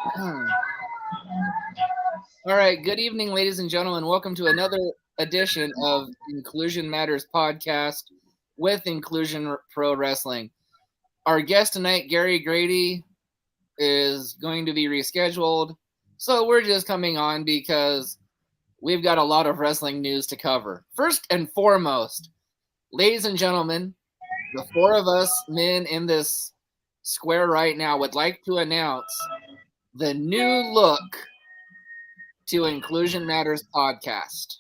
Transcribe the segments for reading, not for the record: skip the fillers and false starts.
All right. Good evening, ladies and gentlemen. Welcome to another edition of Inclusion Matters podcast with Inclusion Pro Wrestling. Our guest tonight, Gary Grady, is going to be rescheduled. So we're just coming on because we've got a lot of wrestling news to cover. First and foremost, ladies and gentlemen, the four of us men in this square right now would like to announce the new look to Inclusion Matters podcast.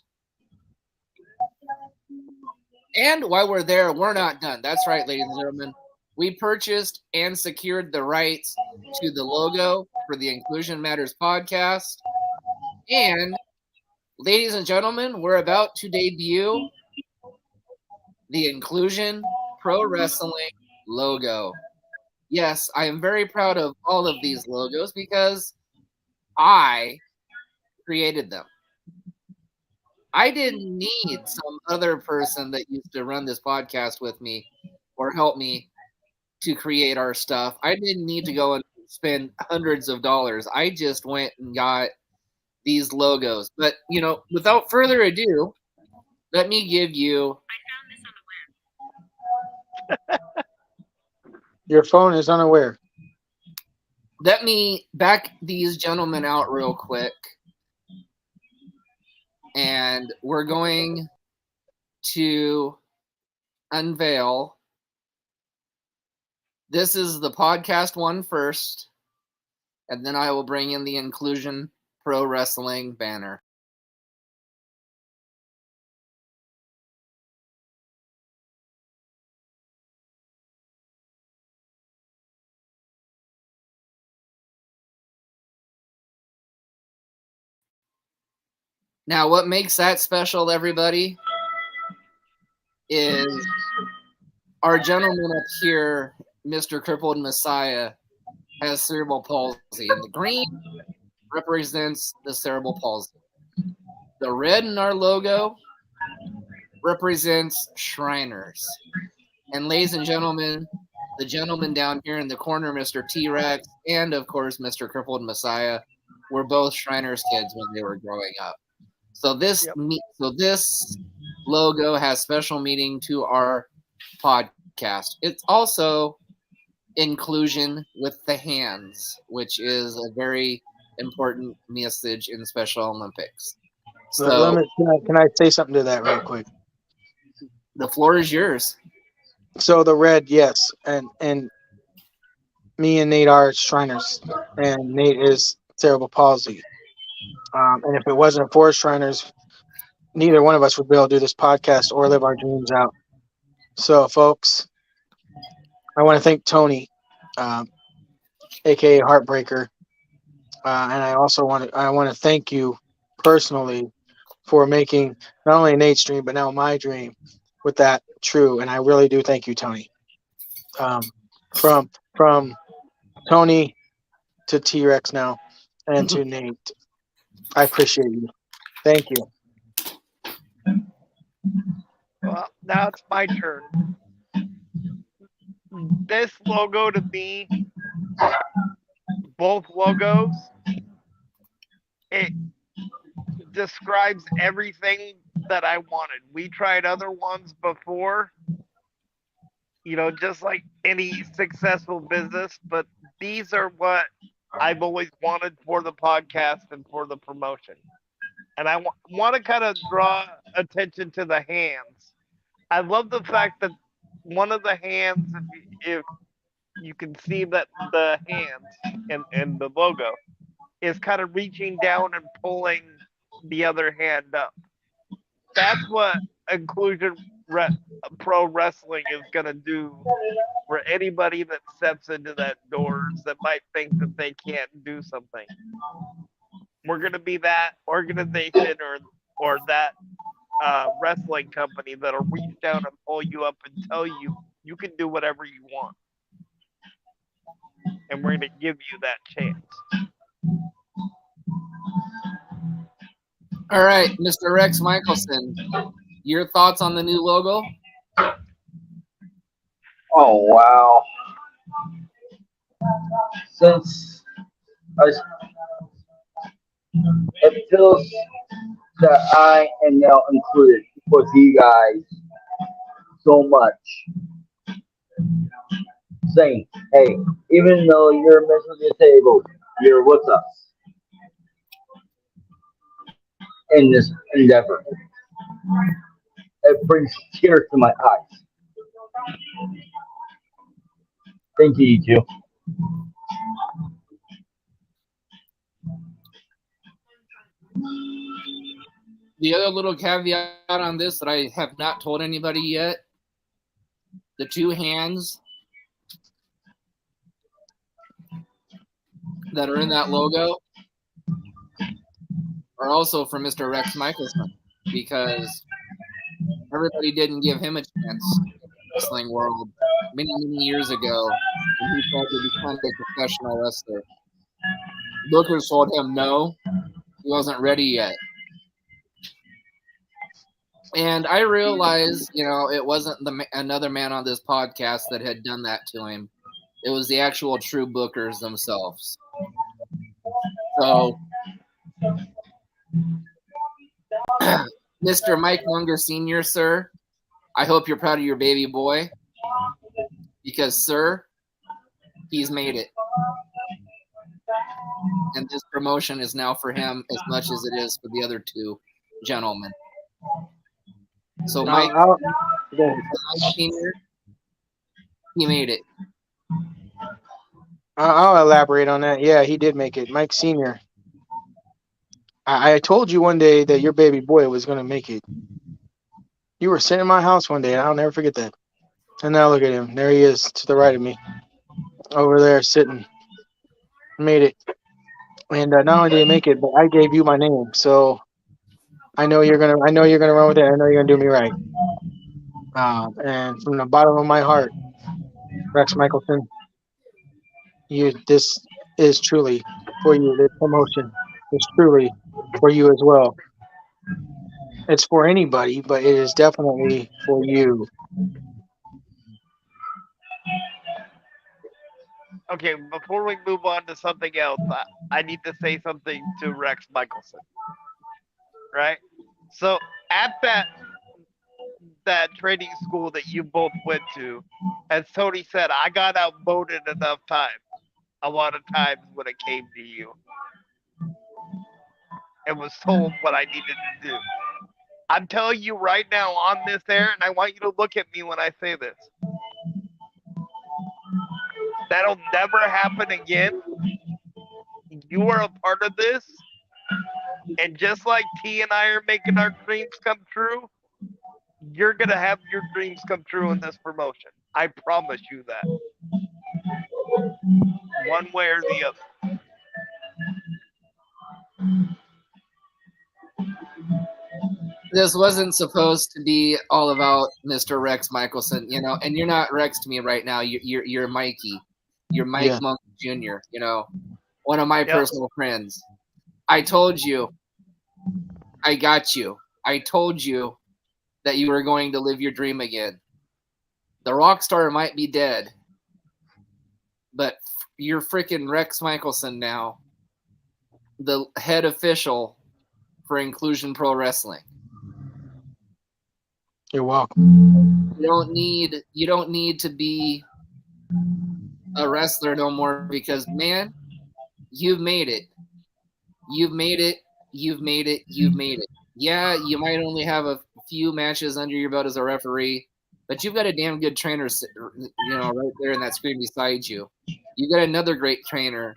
And while we're there, we're not done. That's right, ladies and gentlemen. We purchased and secured the rights to the logo for the Inclusion Matters podcast. And, ladies and gentlemen, we're about to debut the Inclusion Pro Wrestling logo. Yes, I am very proud of all of these logos because I created them. I didn't need some other person that used to run this podcast with me or help me to create our stuff. I didn't need to go and spend hundreds of dollars. I just went and got these logos. But, without further ado, let me give you. Your phone is unaware. Let me back these gentlemen out real quick. And we're going to unveil. This is the podcast one first, and then I will bring in the Inclusion Pro Wrestling banner. Now, what makes that special, everybody, is our gentleman up here, Mr. Crippled Messiah, has cerebral palsy, and the green represents the cerebral palsy. The red in our logo represents Shriners. And ladies and gentlemen, the gentleman down here in the corner, Mr. T-Rex, and of course, Mr. Crippled Messiah, were both Shriners kids when they were growing up. So this logo has special meaning to our podcast. It's also inclusion with the hands, which is a very important message in Special Olympics. So Can I say something to that real quick? The floor is yours. So the red, yes, and me and Nate are Shriners, and Nate is cerebral palsy. And if it wasn't for Shriners, neither one of us would be able to do this podcast or live our dreams out. So, folks, I want to thank Tony, aka Heartbreaker, and I also want to thank you personally for making not only Nate's dream but now my dream with that true. And I really do thank you, Tony. From Tony to T-Rex now, and to Nate, I appreciate you. Thank you. Well, now it's my turn. This logo to me, both logos, it describes everything that I wanted. We tried other ones before, just like any successful business, but these are what I've always wanted for the podcast and for the promotion. And I want to kind of draw attention to the hands. I love the fact that one of the hands, if you can see that the hands and the logo is kind of reaching down and pulling the other hand up. That's what Inclusion Pro Wrestling is going to do for anybody that steps into that doors that might think that they can't do something. We're going to be that organization or that wrestling company that'll reach down and pull you up and tell you you can do whatever you want. And we're going to give you that chance. All right, Mr. Rex Michelson, your thoughts on the new logo? Oh, wow. Since I, it feels that I am now included with you guys so much, saying, hey, even though you're missing the table, you're with us in this endeavor. It brings tears to my eyes. Thank you, you two. The other little caveat on this that I have not told anybody yet, the two hands that are in that logo are also for Mr. Rex Michelson, because everybody didn't give him a chance in the wrestling world many, many years ago when he tried to become a professional wrestler. Bookers told him no, he wasn't ready yet. And I realized, it wasn't another man on this podcast that had done that to him. It was the actual true bookers themselves. So, Mr. Mike Munger Sr., sir, I hope you're proud of your baby boy, because, sir, he's made it. And this promotion is now for him as much as it is for the other two gentlemen. So, Mike Sr., he made it. I'll elaborate on that. Yeah, he did make it. Mike Sr. I told you one day that your baby boy was going to make it. You were sitting in my house one day, and I'll never forget that. And now look at him. There he is to the right of me. Over there sitting. Made it. And not only did he make it, but I gave you my name. So I know you're gonna run with it. I know you're gonna do me right. And from the bottom of my heart, Rex Michelson, this is truly for you. This promotion is truly for you as well. It's for anybody, but it is definitely for you. Okay, before we move on to something else, I need to say something to Rex Michelson. Right? So at that training school that you both went to, as Tony said, I got outvoted enough times. A lot of times when it came to you, and was told what I needed to do. I'm telling you right now on this air, and I want you to look at me when I say this. That'll never happen again. You are a part of this. And just like T and I are making our dreams come true, you're going to have your dreams come true in this promotion. I promise you that. One way or the other. This wasn't supposed to be all about Mr. Rex Michelson, and you're not Rex to me right now. You're Mikey. You're Mike Monk Jr., one of my personal friends. I told you. I got you. I told you that you were going to live your dream again. The rock star might be dead, but you're freaking Rex Michelson now, the head official for Inclusion Pro Wrestling. You're welcome. You don't need to be a wrestler no more, because, man, you've made it. You've made it. You've made it. You've made it. Yeah, you might only have a few matches under your belt as a referee, but you've got a damn good trainer, right there in that screen beside you. You've got another great trainer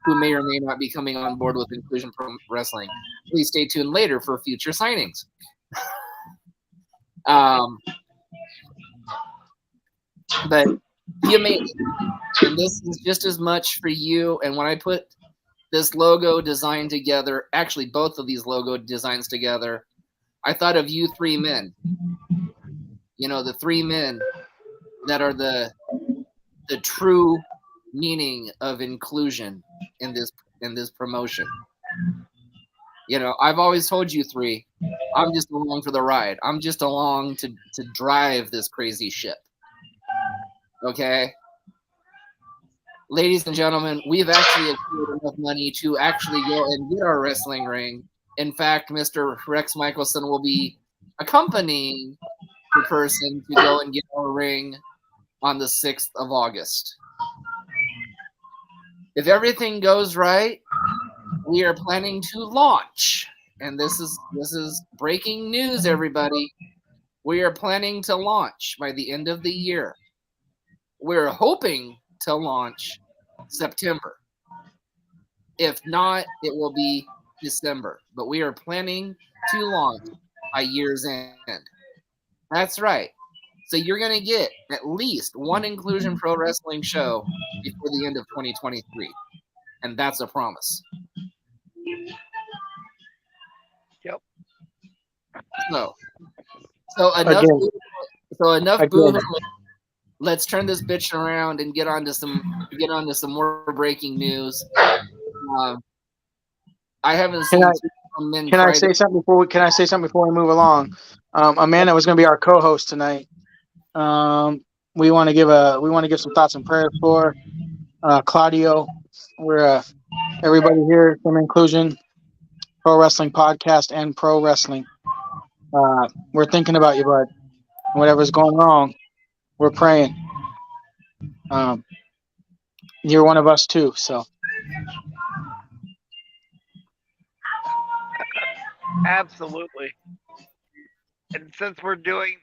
who may or may not be coming on board with Inclusion Pro Wrestling. Please stay tuned later for future signings. But you made it. And this is just as much for you. And when I put this logo design together, actually both of these logo designs together, I thought of you three men. The three men that are the true meaning of inclusion in this promotion. I've always told you three, I'm just along for the ride. I'm just along to drive this crazy ship. Okay? ladies and gentlemen, we've actually accrued enough money to actually go and get our wrestling ring. In fact, Mr. Rex Michelson will be accompanying the person to go and get our ring on the 6th of August. If everything goes right, we are planning to launch. And this is breaking news, everybody. We are planning to launch by the end of the year. We're hoping to launch September. If not, it will be December. But we are planning to launch by year's end. That's right. So you're going to get at least one Inclusion Pro Wrestling show before the end of 2023. And that's a promise. Yep. So enough. Again. Enough Again. boo. Let's turn this bitch around and get onto some more breaking news. I haven't seen men. Can I say something before we move along? Amanda was going to be our co-host tonight. We want to give some thoughts and prayers for Claudio. We're everybody here from Inclusion Pro Wrestling Podcast and Pro Wrestling. We're thinking about you, bud. Whatever's going wrong, we're praying. You're one of us too, so. Absolutely. And since we're doing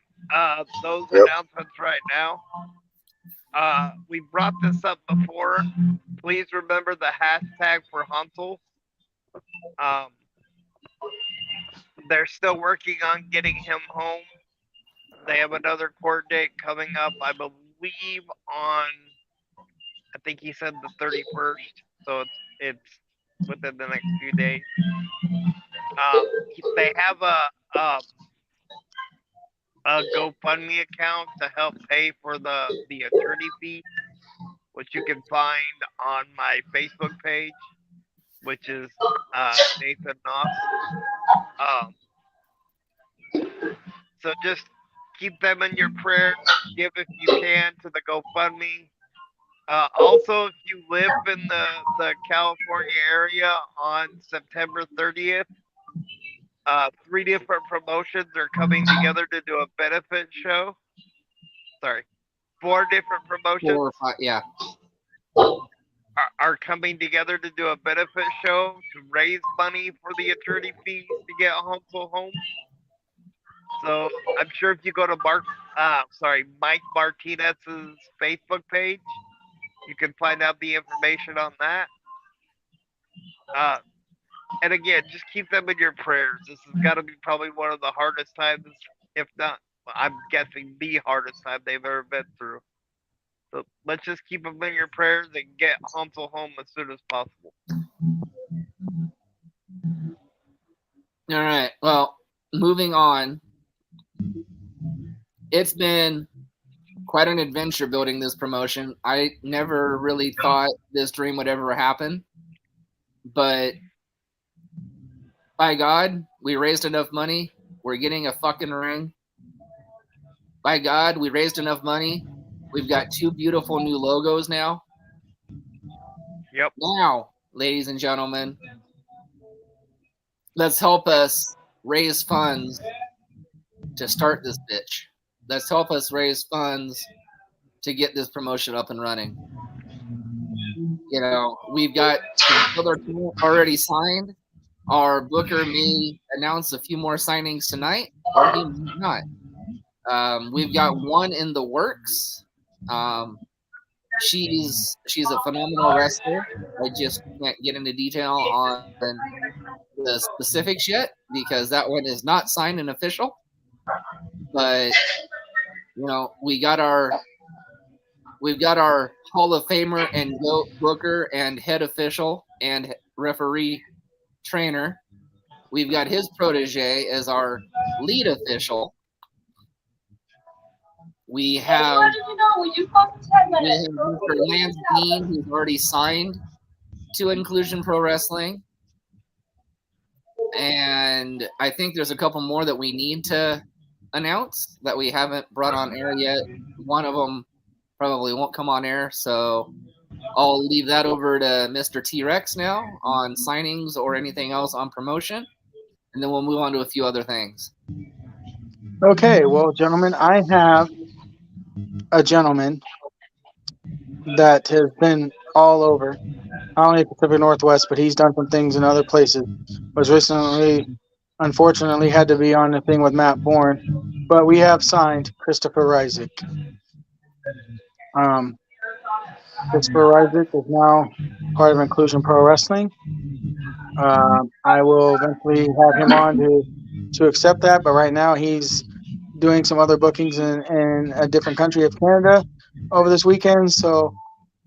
those announcements right now, we brought this up before. Please remember the hashtag for Hansel. They're still working on getting him home. They have another court date coming up, I believe, on, I think he said the 31st. So it's within the next few days. They have a GoFundMe account to help pay for the attorney fee, which you can find on my Facebook page, which is Nathan Knopf. So just keep them in your prayers. Give if you can to the GoFundMe. Also, if you live in the California area on September 30th, 3 different promotions are coming together to do a benefit show. Sorry, 4 different promotions 4 or 5, yeah, are coming together to do a benefit show to raise money for the attorney fees to get Hansel home. So I'm sure if you go to Mike Martinez's Facebook page, you can find out the information on that. And again, just keep them in your prayers. This has got to be probably one of the hardest times, if not, I'm guessing the hardest time they've ever been through. So let's just keep them in your prayers and get Hansel home as soon as possible. All right. Well, moving on. It's been quite an adventure building this promotion. I never really thought this dream would ever happen. But by God, we raised enough money. We're getting a fucking ring. By God, we raised enough money. We've got 2 beautiful new logos now. Yep. Now, ladies and gentlemen, let's help us raise funds to start this bitch. Let's help us raise funds to get this promotion up and running. You know, we've got some other people already signed. Our booker may announce a few more signings tonight, or he may not. We've got one in the works. She's a phenomenal wrestler. I just can't get into detail on the specifics yet because that one is not signed and official. But you know, we've got our Hall of Famer and GOAT booker and head official and referee trainer. We've got his protege as our lead official. We have Mr. Lance Dean, who's already signed to Inclusion Pro Wrestling. And I think there's a couple more that we need to announce that we haven't brought on air yet. One of them probably won't come on air, so I'll leave that over to Mr. T-Rex now on signings or anything else on promotion, and then we'll move on to a few other things. Okay, well, gentlemen, I have a gentleman that has been all over, not only Pacific Northwest, but he's done some things in other places. Was recently, unfortunately, had to be on the thing with Matt Bourne, but we have signed Christopher Isaac. Christopher Isaac is now part of Inclusion Pro Wrestling. I will eventually have him on to accept that, but right now he's doing some other bookings in a different country of Canada over this weekend. So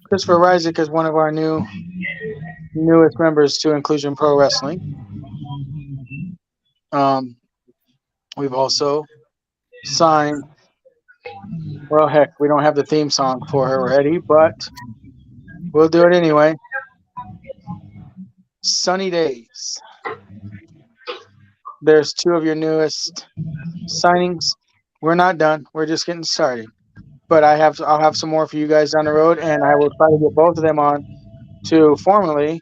Christopher Isaac is one of our newest members to Inclusion Pro Wrestling. We've also signed. Well, heck, we don't have the theme song for her already, but we'll do it anyway. Sunny Days. There's two of your newest signings. We're not done. We're just getting started. But I'll have some more for you guys down the road, and I will try to get both of them on to formally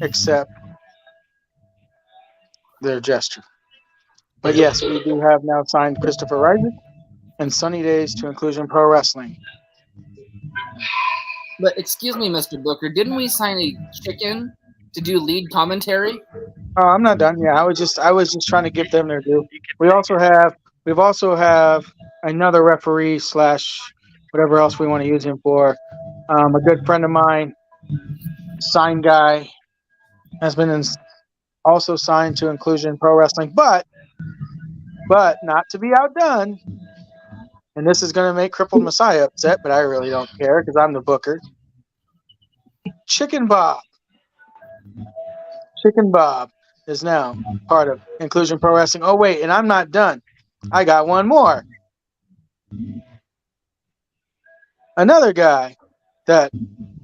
accept their gesture. But yes, we do have now signed Christopher Isaac and Sunny Days to Inclusion Pro Wrestling. But excuse me, Mr. Booker, didn't we sign a chicken to do lead commentary? Oh, I'm not done. Yeah, I was just trying to give them their due. We've also have another referee / whatever else we want to use him for. A good friend of mine, sign guy, has been also signed to Inclusion Pro Wrestling, but not to be outdone. And this is going to make Crippled Messiah upset, but I really don't care because I'm the booker. Chicken Bob is now part of Inclusion Pro Wrestling. Oh, wait, and I'm not done. I got one more. Another guy that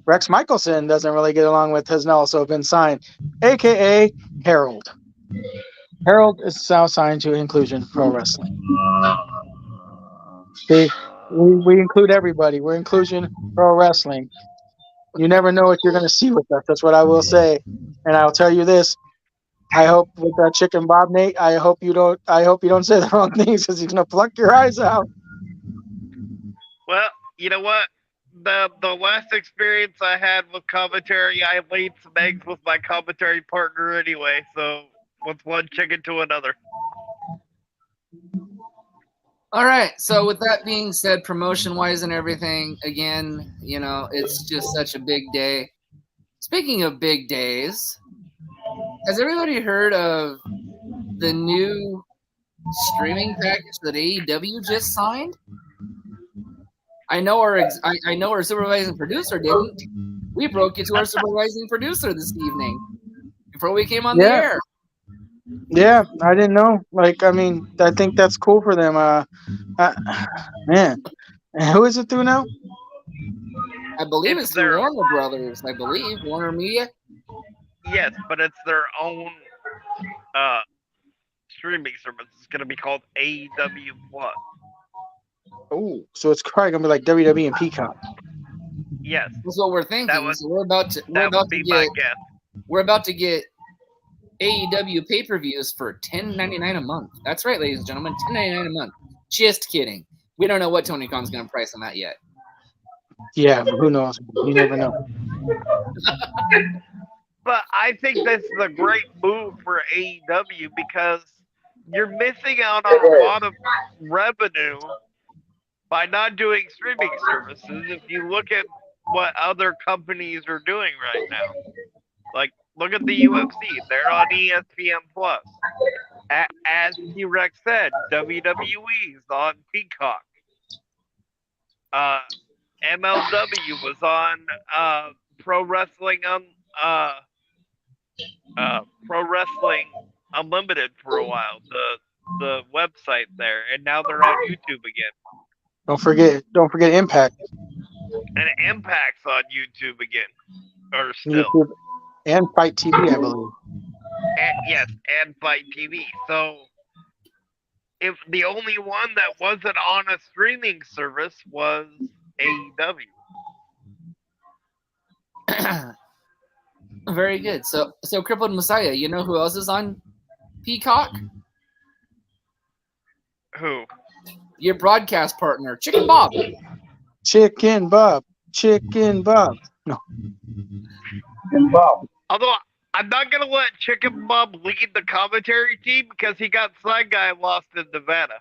Rex Michelson doesn't really get along with has now also been signed, a.k.a. Harold. Harold is now signed to Inclusion Pro Wrestling. See, we include everybody. We're Inclusion Pro Wrestling. You never know what you're going to see with us. That's what I will say. And I'll tell you this. I hope with that Chicken Bob, Nate, I hope you don't say the wrong things because he's going to pluck your eyes out. Well, you know what? The last experience I had with commentary, I laid some eggs with my commentary partner anyway. So what's one chicken to another? All right. So with that being said, promotion-wise and everything, again, it's just such a big day. Speaking of big days, has everybody heard of the new streaming package that AEW just signed? I know our supervising producer didn't. We broke it to our supervising producer this evening before we came on the air. Yeah, I didn't know. I think that's cool for them. Man, who is it through now? I believe it's through Warner Brothers. I believe Warner Media. Yes, but it's their own streaming service. It's going to be called AEW Plus. Oh, so it's probably gonna be like WWE and Peacock. Yes, that's what we're thinking. So we're about to get AEW pay-per-views for $10.99 a month. That's right, ladies and gentlemen, $10.99 a month. Just kidding. We don't know what Tony Khan's going to price on that yet. Yeah, but who knows? You never know. But I think this is a great move for AEW because you're missing out on a lot of revenue by not doing streaming services. If you look at what other companies are doing right now, like look at the UFC, they're on ESPN Plus. As T-Rex said, WWE's on Peacock. MLW was on Pro Wrestling Unlimited for a while, the website there, and now they're on YouTube again. Don't forget Impact. And Impact's on YouTube again, or still. YouTube and Fight TV, I believe. And Fight TV. So if the only one that wasn't on a streaming service was AEW. Very good. So Crippled Messiah, you know who else is on Peacock? Who? Your broadcast partner, Chicken Bob. Chicken Bob. Chicken Bob. No. And Bob. Although I'm not gonna let Chicken Bob lead the commentary team because he got side guy lost in Nevada.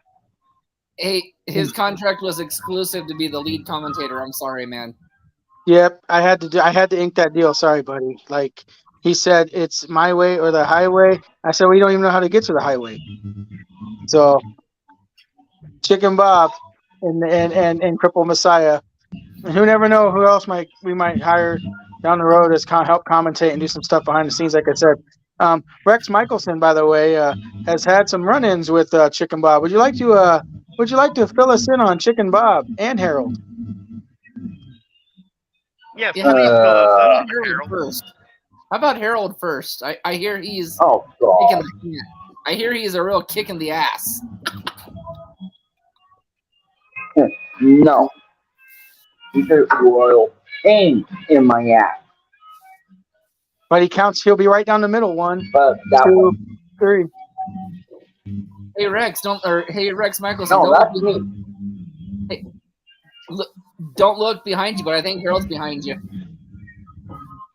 Hey, his contract was exclusive to be the lead commentator. I'm sorry, man. Yep, I had to ink that deal. Sorry, buddy. Like he said, it's my way or the highway. I said, we don't even know how to get to the highway. So, Chicken Bob and Cripple Messiah. And who never know who else we might hire down the road as help commentate and do some stuff behind the scenes. Like I said, Rex Michelson, by the way, has had some run-ins with Chicken Bob. Would you like to fill us in on Chicken Bob and Harold? Yes, Yeah, how please fill us in on Harold Harold. first. How about Harold first? I hear he's Oh kicking God. the I hear he's a real kick in the ass. No. He's a royal pain in my ass. But he'll be right down the middle. 1, But that 2, one. 3. Hey Rex Michelson, No, don't that's look, me. don't look behind you, but I think Harold's behind you.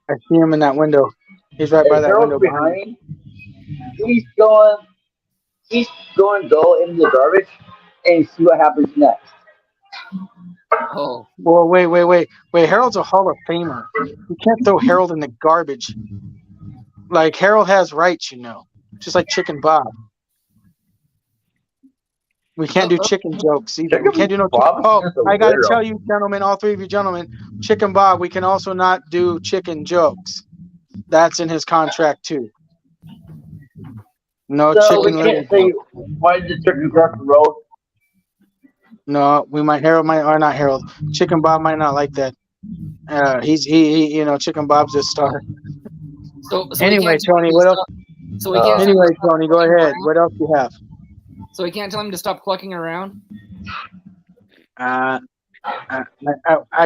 I see him in that window. He's right by If that window Harold's behind me. behind, he's going to go into the garbage and see what happens next. Oh, Well, wait. Harold's a Hall of Famer. You can't throw Harold in the garbage. Like, Harold has rights, just like Chicken Bob. We can't do chicken jokes either. We can't do no. Bob Oh, is a I got to weirdo. tell you, gentlemen, all three of you gentlemen, Chicken Bob, we can also not do chicken jokes. That's in his contract too. No So we chicken can't little say joke. why did the chicken cross the road? No, Harold might, or not Harold. Chicken Bob might not like that. He Chicken Bob's a star. so Anyway, we can't tell him Tony, to what else? stop- So we can't. tell him Anyway, to stop Tony, go clucking ahead. around? What else do you have? So we can't tell him to stop clucking around. I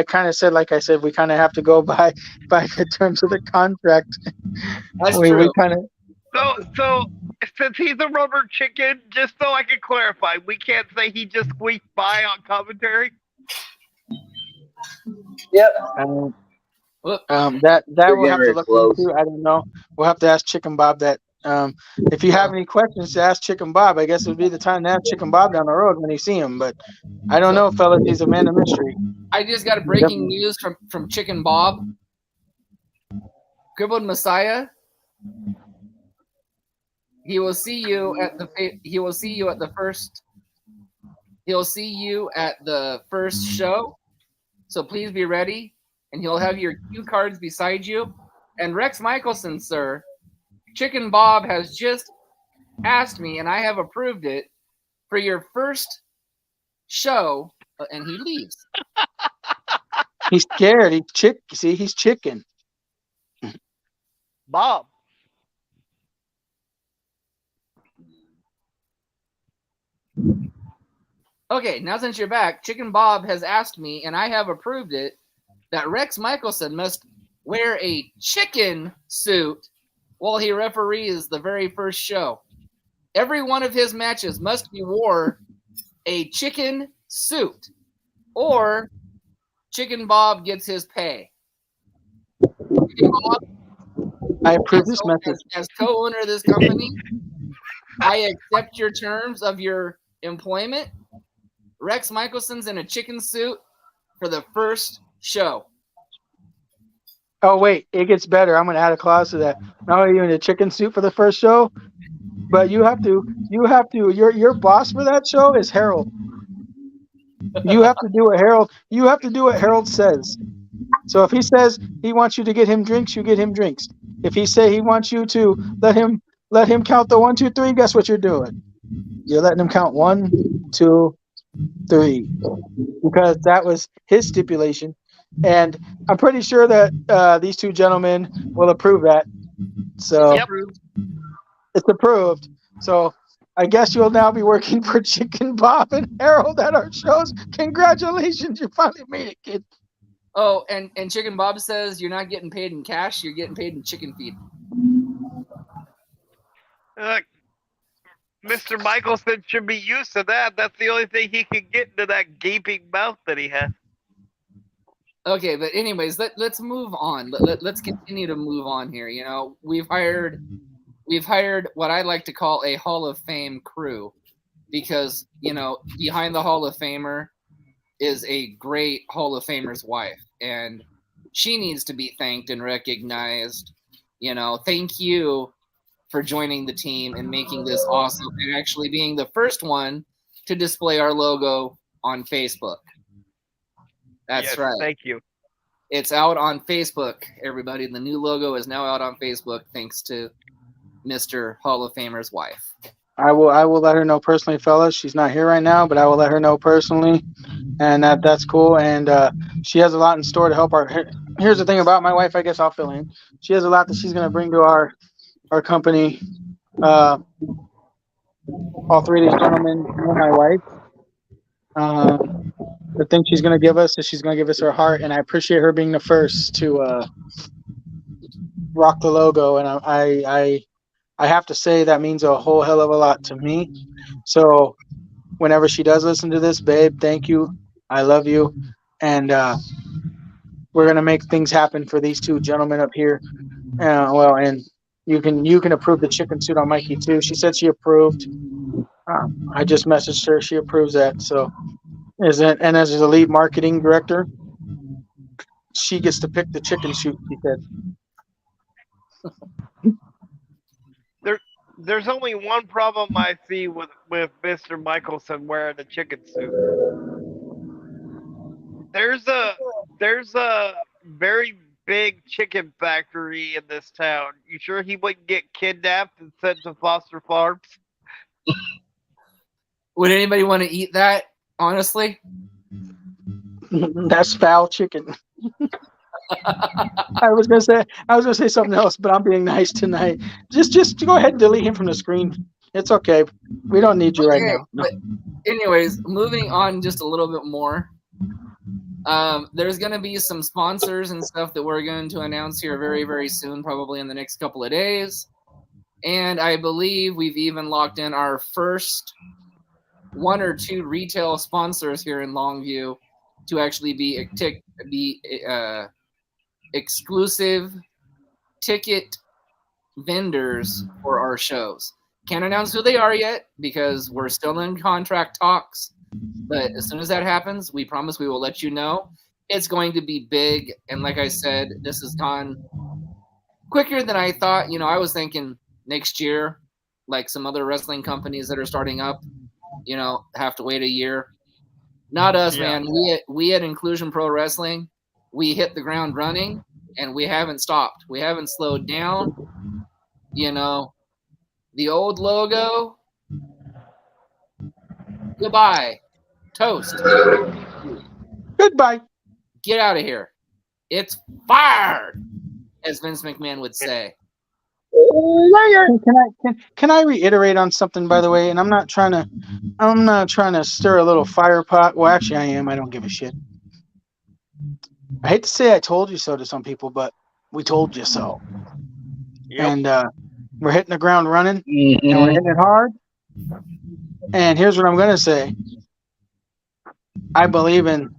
kind of said, like I said, we kind of have to go by the terms of the contract. That's we true. kind of. So since he's a rubber chicken, just so I can clarify, we can't say he just squeaked by on commentary. Yep. That You're we'll have to getting look close. into. I don't know. We'll have to ask Chicken Bob that. If you have any questions to ask Chicken Bob, I guess it would be the time to ask Chicken Bob down the road when you see him. But I don't know, fellas. He's a man of mystery. I just got a breaking news from Chicken Bob. Crippled Messiah. He will see you at the first show. So please be ready, and he'll have your cue cards beside you. And Rex Michelson, sir, Chicken Bob has just asked me, and I have approved it for your first show, and he leaves. He's scared. He's chicken. Bob. Okay, now since you're back, Chicken Bob has asked me, and I have approved it, that Rex Michelson must wear a chicken suit while he referees the very first show. Every one of his matches must be wore a chicken suit, or Chicken Bob gets his pay. Chicken Bob, I approve this message. as co-owner of this company, I accept your terms of your employment. Rex Michelson's in a chicken suit for the first show. Oh wait, it gets better. I'm going to add a clause to that. Not only are you in a chicken suit for the first show, but you have to. Your boss for that show is Harold. You have to do what Harold. You have to do what Harold says. So if he says he wants you to get him drinks, you get him drinks. If he say he wants you to let him count the 1, 2, 3, guess what you're doing? You're letting him count 1, 2, 3, because that was his stipulation, and I'm pretty sure that these two gentlemen will approve that. So Yep. it's approved. So I guess you'll now be working for Chicken Bob and Harold at our shows. Congratulations, you finally made it, kid. Oh, and Chicken Bob says you're not getting paid in cash, you're getting paid in chicken feed. Look, Mr. Michelson should be used to that. That's the only thing he can get into that gaping mouth that he has. Okay, but anyways, let's move on. Let's continue to move on here. You know, we've hired what I like to call a Hall of Fame crew because, you know, behind the Hall of Famer is a great Hall of Famer's wife, and she needs to be thanked and recognized. You know, thank you for joining the team and making this awesome and actually being the first one to display our logo on Facebook. That's Yes, right. thank you. It's out on Facebook, everybody. The new logo is now out on Facebook thanks to Mr. Hall of Famer's wife. I will let her know personally, fellas. She's not here right now, but I will let her know personally, and that's cool. And she has a lot in store to help our. Here's the thing about my wife. I guess I'll fill in. She has a lot that she's going to bring to our company. All three of these gentlemen and my wife. The thing she's going to give us is she's going to give us her heart, and I appreciate her being the first to rock the logo. And I have to say that means a whole hell of a lot to me. So whenever she does listen to this, babe, thank you. I love you. And we're going to make things happen for these two gentlemen up here. And you can approve the chicken suit on Mikey too. She said she approved. I just messaged her. She approves that. So as the lead marketing director, she gets to pick the chicken suit, she said. There's only one problem I see with Mr. Michelson wearing a chicken suit. There's a very big chicken factory in this town. You sure he wouldn't get kidnapped and sent to foster farms? Would anybody want to eat that? Honestly, That's foul chicken. I was gonna say something else, but I'm being nice tonight. Just go ahead and delete him from the screen. It's okay. We don't need you right okay. now. No. But anyways, moving on just a little bit more. There's going to be some sponsors and stuff that we're going to announce here very, very soon, probably in the next couple of days. And I believe we've even locked in our first one or two retail sponsors here in Longview to actually be exclusive ticket vendors for our shows. Can't announce who they are yet because we're still in contract talks. But as soon as that happens, we promise we will let you know. It's going to be big. And like I said, this has gone quicker than I thought. You know, I was thinking next year, like some other wrestling companies that are starting up, you know, have to wait a year. Not us, Yeah. man. We at Inclusion Pro Wrestling, we hit the ground running and we haven't stopped. We haven't slowed down. You know, the old logo, goodbye. Toast. Goodbye. Get out of here. It's fired, as Vince McMahon would say. Can I reiterate on something, by the way? And I'm not trying to stir a little fire pot. Well, actually, I am. I don't give a shit. I hate to say I told you so to some people, but we told you so. Yep. And we're hitting the ground running, Mm-hmm. and we're hitting it hard. And here's what I'm going to say. I believe in,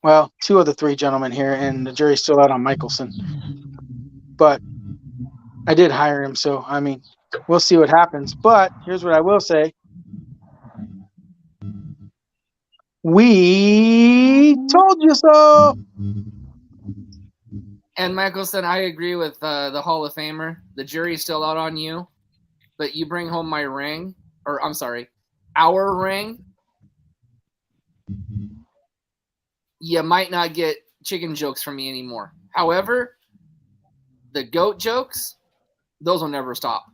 well, two of the three gentlemen here, and the jury's still out on Michelson. But I did hire him, so, I mean, we'll see what happens. But here's what I will say. We told you so. And Michelson, I agree with the Hall of Famer. The jury's still out on you, but you bring home my ring, or I'm sorry, our ring. You might not get chicken jokes from me anymore. However, the goat jokes, those will never stop.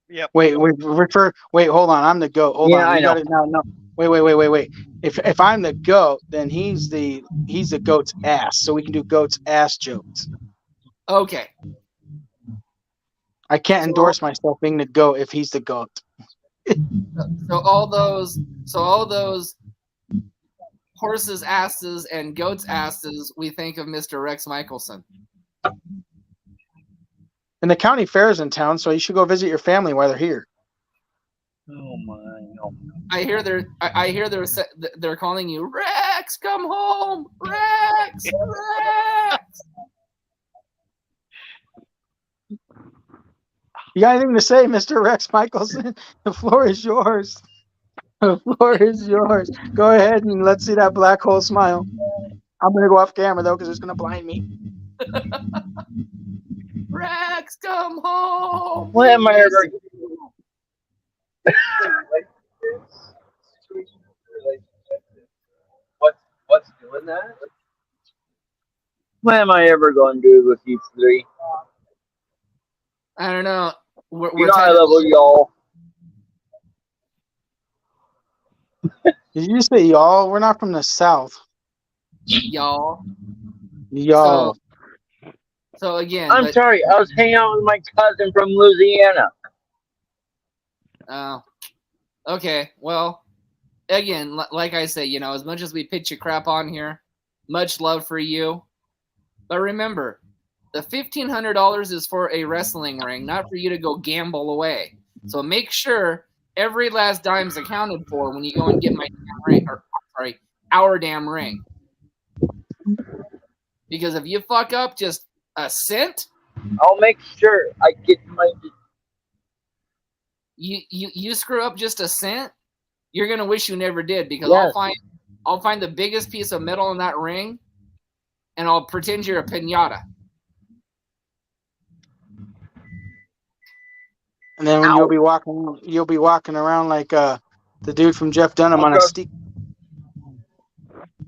Yep. Wait, hold on. I'm the goat. Hold Yeah, on. I You got know. it now. No. Wait. If I'm the goat, then he's the goat's ass. So we can do goat's ass jokes. Okay. I can't endorse myself being the goat if he's the goat. So all those horses' asses and goats' asses, we think of Mr. Rex Michelson. And the county fair is in town, so you should go visit your family while they're here. Oh my! Oh my. I hear they're calling you Rex. Come home, Rex. Rex. You got anything to say, Mr. Rex Michelson? The floor is yours. The floor is yours. Go ahead and let's see that black hole smile. I'm going to go off camera, though, because it's going to blind me. Rex, come home. When am I ever? What's doing that? When am I ever going to do with you three? I don't know. You know I love y'all. Did you say y'all? We're not from the South. y'all. Y'all. So again, I'm sorry. I was hanging out with my cousin from Louisiana. Oh, okay. Well, again, like I say, as much as we pitch you crap on here, much love for you. But remember, the $1,500 is for a wrestling ring, not for you to go gamble away. So make sure every last dime's accounted for when you go and get my damn ring, our damn ring. Because if you fuck up just a cent, I'll make sure I get my. you screw up just a cent, you're gonna wish you never did. Because Yes. I'll find the biggest piece of metal in that ring, and I'll pretend you're a pinata. And then when Ow. you'll be walking around like the dude from Jeff Dunham on a Okay. stick.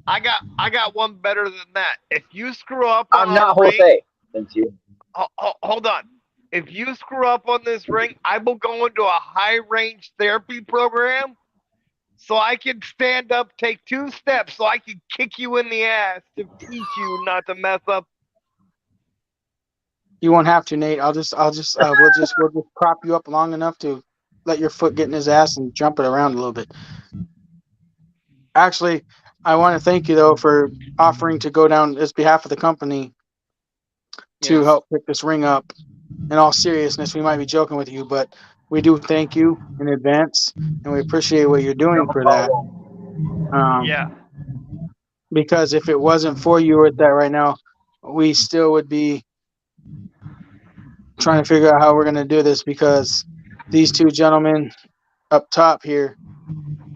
I got one better than that. If you screw up on I'm not our ring, Jose. Thank you. hold on. If you screw up on this ring, I will go into a high range therapy program so I can stand up, take 2 steps, so I can kick you in the ass to teach you not to mess up. You won't have to, Nate. we'll just prop you up long enough to let your foot get in his ass and jump it around a little bit. Actually, I want to thank you though for offering to go down as behalf of the company to Yes. help pick this ring up. In all seriousness, we might be joking with you, but we do thank you in advance, and we appreciate what you're doing for that. Yeah. Because if it wasn't for you with that right now, we still would be trying to figure out how we're going to do this, because these two gentlemen up top here,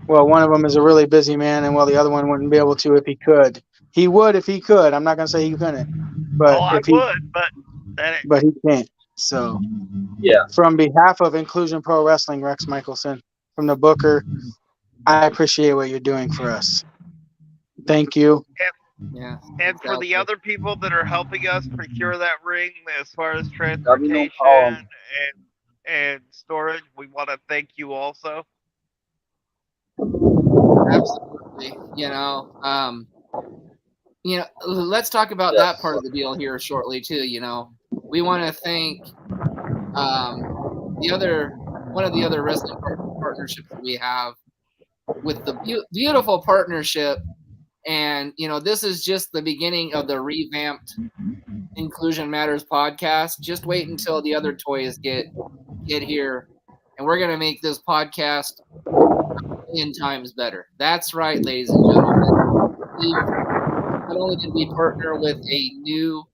well, one of them is a really busy man, and the other one wouldn't be able to if he could. He would if he could. I'm not going to say he couldn't, but I would, but he can't. So, Yeah. from behalf of Inclusion Pro Wrestling, Rex Michelson, from the Booker, I appreciate what you're doing for us. Thank you. Yeah. And for the other people that are helping us procure that ring, as far as problem. transportation and storage, we want to thank you also. Absolutely. Let's talk about that part of the deal here shortly too. We want to thank one of the other wrestling partnerships that we have with the beautiful partnership, and this is just the beginning of the revamped Inclusion Matters podcast. Just wait until the other toys get here, and we're gonna make this podcast 10 times better. That's right, ladies and gentlemen. Not only did we partner with a new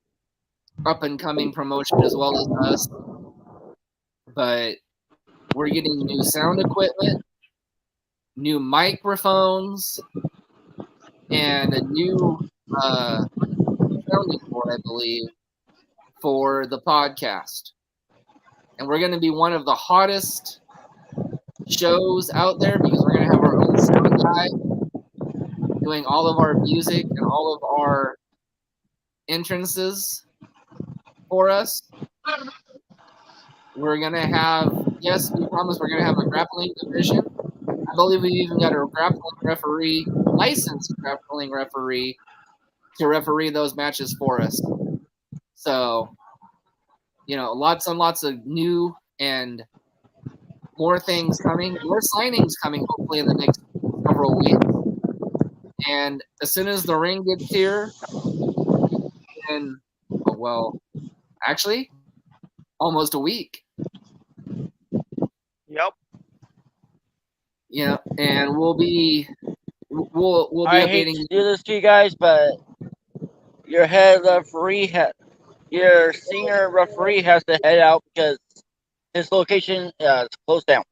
up-and-coming promotion as well as us, but we're getting new sound equipment, new microphones, and a new sounding board, I believe, for the podcast. And we're going to be one of the hottest shows out there, because we're going to have our own sound guy doing all of our music and all of our entrances for us. We're going to have, yes, we promise we're going to have a grappling division. I believe we've even got a licensed grappling referee to referee those matches for us. So, lots and lots of new and more things coming, more signings coming hopefully in the next several weeks. And as soon as the ring gets here, in, oh, well, actually, almost a week. Yep. And we'll be I hate updating. to do this to you guys, but your head referee, your senior referee has to head out because his location is closed down.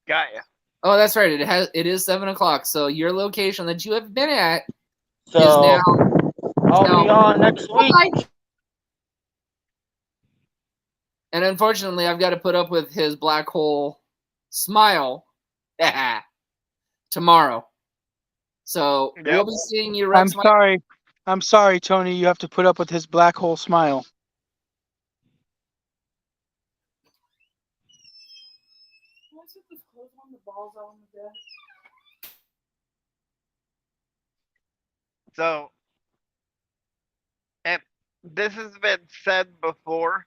Got ya. Oh, that's right. It is 7 o'clock. So your location that you have been at is So I'll now be on next week. and unfortunately, I've got to put up with his black hole smile tomorrow. So Yep. we'll be seeing you, I'm Rex. sorry. I'm sorry, Tony. You have to put up with his black hole smile. So, and this has been said before,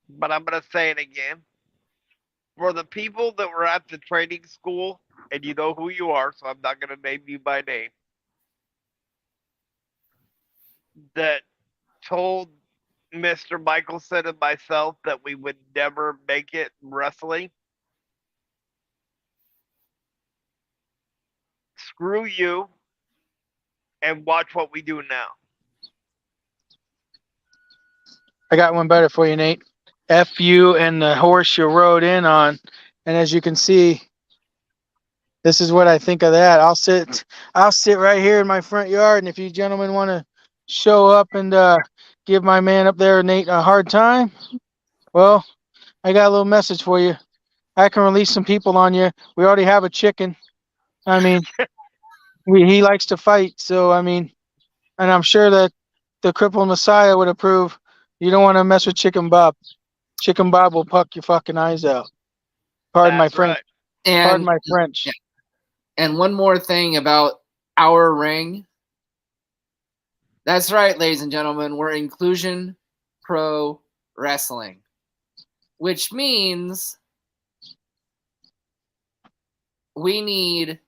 but I'm gonna say it again. For the people that were at the training school, and you know who you are, so I'm not gonna name you by name, that told Mr. Michelson and myself that we would never make it in wrestling. Screw you and watch what we do now. I got one better for you, Nate. F you and the horse you rode in on. And as you can see, this is what I think of that. I'll sit right here in my front yard, and if you gentlemen want to show up and give my man up there, Nate, a hard time, well, I got a little message for you. I can release some people on you. We already have a chicken. I mean, he likes to fight, so I mean, and I'm sure that the crippled Messiah would approve. You don't want to mess with Chicken Bob. Chicken Bob will puck your fucking eyes out. Pardon my That's French. right. Pardon And my French. yeah. And one more thing about our ring. That's right, ladies and gentlemen. We're Inclusion Pro Wrestling, which means we need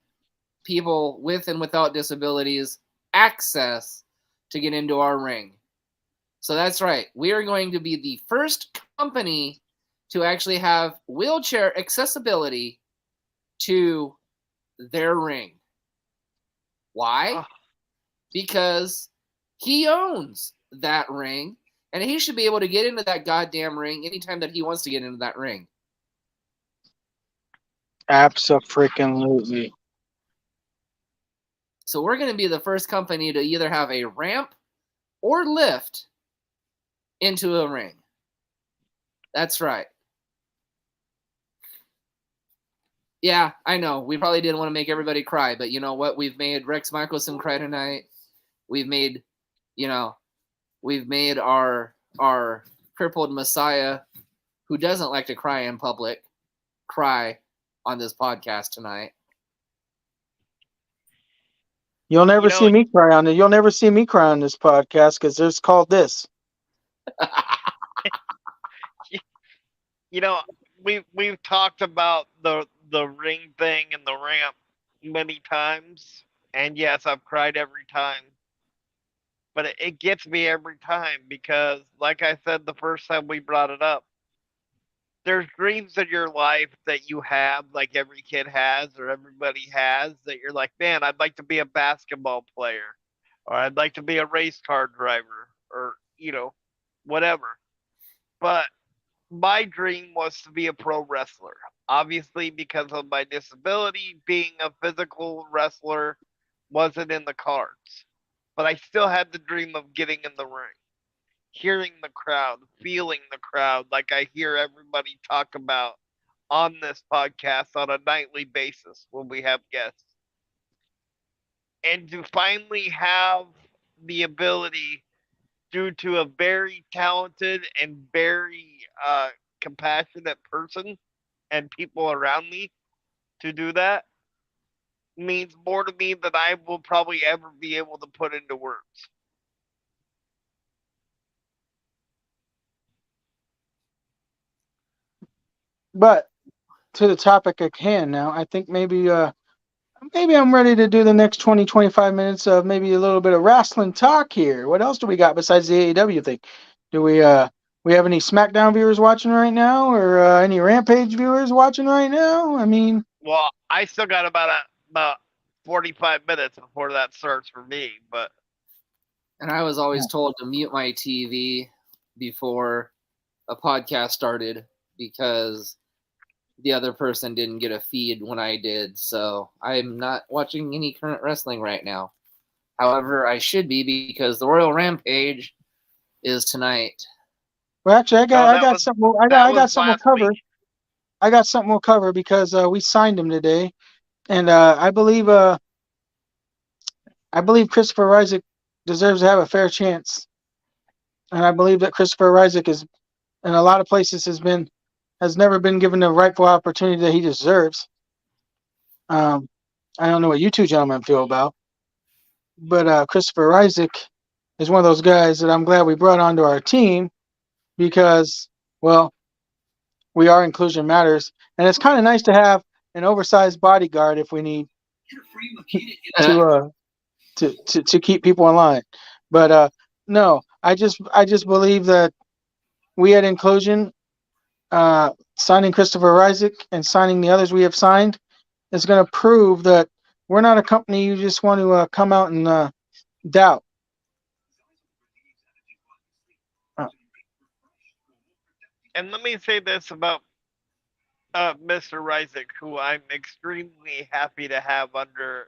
people with and without disabilities access to get into our ring. So that's right. We are going to be the first company to actually have wheelchair accessibility to their ring. Why? Oh, Because he owns that ring and he should be able to get into that goddamn ring anytime that he wants to get into that ring. Abso-freaking-lutely. So we're going to be the first company to either have a ramp or lift into a ring. That's right. Yeah, I know. We probably didn't want to make everybody cry, but you know what? We've made Rex Michelson cry tonight. We've made, we've made our crippled Messiah, who doesn't like to cry in public, cry on this podcast tonight. You'll never You know, see me cry on it. You'll never see me cry on this podcast because there's called this. you know, we've talked about the ring thing and the ramp many times, and yes, I've cried every time. But it gets me every time because, like I said the first time we brought it up, there's dreams in your life that you have, like every kid has or everybody has, that you're like, man, I'd like to be a basketball player, or I'd like to be a race car driver, or whatever. But my dream was to be a pro wrestler. Obviously, because of my disability, being a physical wrestler wasn't in the cards. But I still had the dream of getting in the ring, hearing the crowd, feeling the crowd, like I hear everybody talk about on this podcast on a nightly basis when we have guests. And to finally have the ability, due to a very talented and very compassionate person and people around me, to do that means more to me than I will probably ever be able to put into words. But to the topic at hand now. I think maybe I'm ready to do the next 20, 25 minutes of maybe a little bit of wrestling talk here. What else do we got besides the AEW thing? Do we have any SmackDown viewers watching right now, or any Rampage viewers watching right now? I mean, Well, I still got about 45 minutes before that starts for me, but And I was always told to mute my TV before a podcast started because the other person didn't get a feed when I did. So I'm not watching any current wrestling right now. However, I should be because the Royal Rampage is tonight. well, actually, no, I got something. I that was got something last we'll cover. week. I got something we'll cover because we signed him today, and I believe Christopher Isaac deserves to have a fair chance, and I believe that Christopher Isaac is in a lot of places has never been given the rightful opportunity that he deserves. Um, I don't know what you two gentlemen feel about, but Christopher Isaac is one of those guys that I'm glad we brought onto our team because, well, we are inclusion matters, and it's kind of nice to have an oversized bodyguard if we need to to keep people in line. But no, I just believe that we at Inclusion, signing Christopher Isaac and signing the others we have signed is going to prove that we're not a company you just want to come out and doubt. And let me say this about Mr. Isaac, who I'm extremely happy to have under,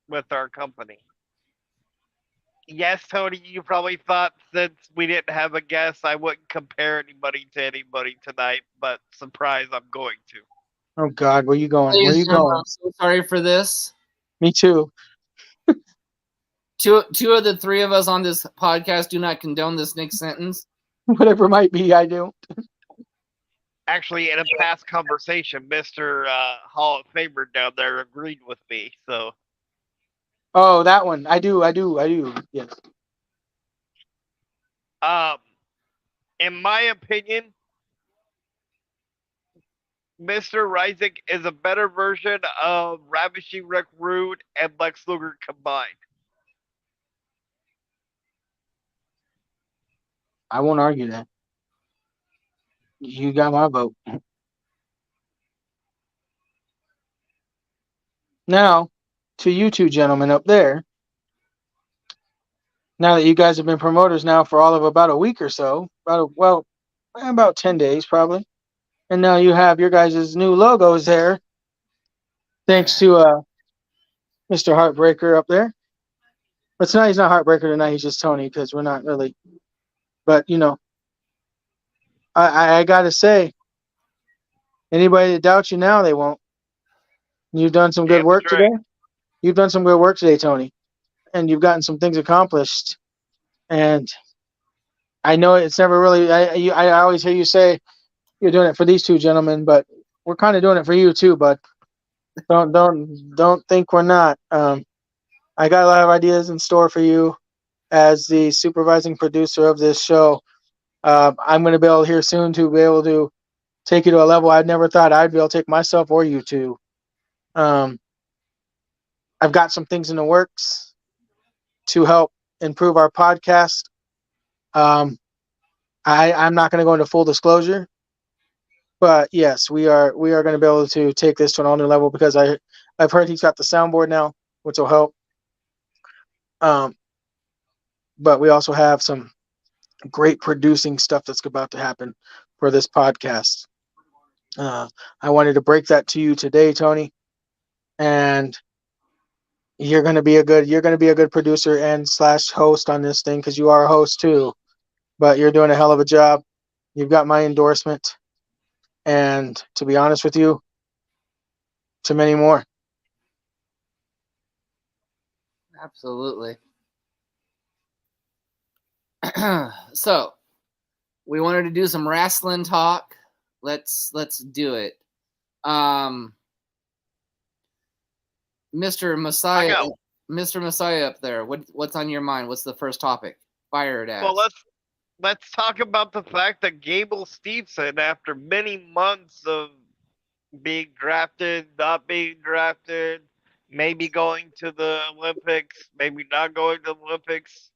with our company. Yes, Tony, you probably thought since we didn't have a guest, I wouldn't compare anybody to anybody tonight, but surprise, I'm going to. Oh God, where you going? Where Ladies you and gentlemen, going? I'm so sorry for this. Me too. Two of the three of us on this podcast do not condone this next sentence. Whatever it might be, I do. Actually, in a past conversation, Mr. Hall of Famer down there agreed with me, so. Oh, that one. I do. Yes. Um, in my opinion, Mr. Isaac is a better version of Ravishing Rick Rude and Lex Luger combined. I won't argue that. You got my vote. Now, to you two gentlemen up there, now that you guys have been promoters now for all of about a week or so, about 10 days probably, and now you have your guys' new logos there, thanks to Mr. Heartbreaker up there. But tonight he's not Heartbreaker tonight, he's just Tony because we're not really. But, I got to say, anybody that doubts you now, they won't. You've done some good Damn work straight. today. You've done some good work today, Tony, and you've gotten some things accomplished. And I know it's never really. I always hear you say you're doing it for these two gentlemen, but we're kind of doing it for you too. But don't think we're not. I got a lot of ideas in store for you as the supervising producer of this show. I'm going to be able here soon to be able to take you to a level I never thought I'd be able to take myself or you to. I've got some things in the works to help improve our podcast. I'm not going to go into full disclosure, but yes, we are going to be able to take this to an all new level because I've heard he's got the soundboard now, which will help. But we also have some great producing stuff that's about to happen for this podcast. I wanted to break that to you today, Tony, and you're going to be a good producer and / host on this thing because you are a host too. But you're doing a hell of a job. You've got my endorsement, and to be honest with you, to many more. Absolutely. So, we wanted to do some wrestling talk. Let's do it. Mr. Messiah up there. What's on your mind? What's the first topic? Fire it at Well, us. let's talk about the fact that Gable Steveson, after many months of being drafted, not being drafted, maybe going to the Olympics, maybe not going to the Olympics.